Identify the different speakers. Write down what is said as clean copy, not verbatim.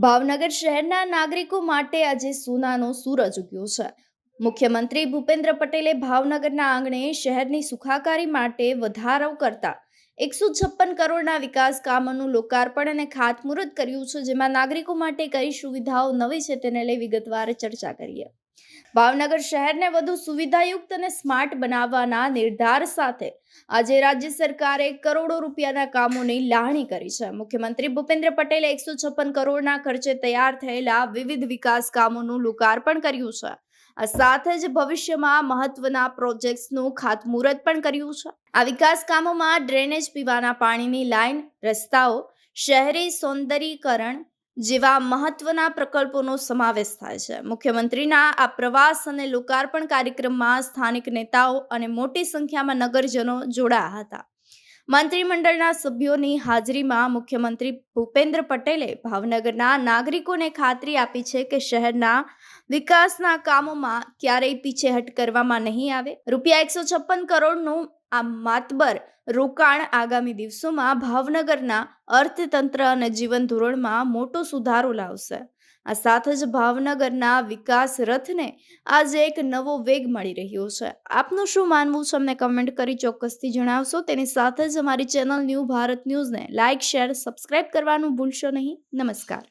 Speaker 1: ભાવનગર શહેરના નાગરિકો માટે આજે સોનાનો સૂરજ ઉગ્યો છે। મુખ્યમંત્રી ભૂપેન્દ્ર પટેલે ભાવનગરના આંગણે શહેરની સુખાકારી માટે વધારો કરતા 156 કરોડના વિકાસ કામોનું લોકાર્પણ અને ખાતમુહૂર્ત કર્યું છે, જેમાં નાગરિકો માટે કઈ સુવિધાઓ નવી છે તેને લઈ વિગતવાર ચર્ચા કરીએ। ભાવનગર શહેરને વધુ સુવિધાયુક્ત અને સ્માર્ટ બનાવવાના નિર્ધાર સાથે આજે રાજ્ય સરકારે કરોડો રૂપિયાના કામોની લાવણી કરી છે। મુખ્યમંત્રી ભૂપેન્દ્ર પટેલે 156 કરોડના ખર્ચે તૈયાર થયેલા વિવિધ વિકાસ કામોનું લોકાર્પણ કર્યું છે। આ સાથે જ ભવિષ્યમાં મહત્વના પ્રોજેક્ટ્સનું ખાતમુહૂર્ત પણ કર્યું છે। આ વિકાસ કામોમાં ડ્રેનેજ, પીવાના પાણીની લાઇન, રસ્તાઓ, શહેરી સૌંદર્યીકરણ જેવા મહત્વના પ્રકલ્પોનો સમાવેશ થાય છે। મુખ્યમંત્રીના આ પ્રવાસ અને લોકાર્પણ કાર્યક્રમમાં સ્થાનિક નેતાઓ અને મોટી સંખ્યામાં નગરજનો જોડાયા હતા। મંત્રીમંડળના સભ્યોની હાજરીમાં મુખ્યમંત્રી ભૂપેન્દ્ર પટેલે ભાવનગરના નાગરિકોને ખાતરી આપી છે કે શહેરના વિકાસના કામોમાં ક્યારેય પીછેહટ કરવામાં નહીં આવે। રૂપિયા 156 કરોડનું આ માતબર રોકાણ આગામી દિવસોમાં ભાવનગરના અર્થતંત્ર અને જીવન ધોરણમાં મોટો સુધારો લાવશે। આ સાથે જ ભાવનગરના વિકાસ રથને આજે એક નવો વેગ મળી રહ્યો છે। આપનું શું માનવું છે અમને કમેન્ટ કરી ચોક્કસથી જણાવશો। તેની સાથે જ અમારી ચેનલ ન્યૂ ભારત ન્યૂઝને લાઇક, શેર, સબસ્ક્રાઇબ કરવાનું ભૂલશો નહીં। નમસ્કાર।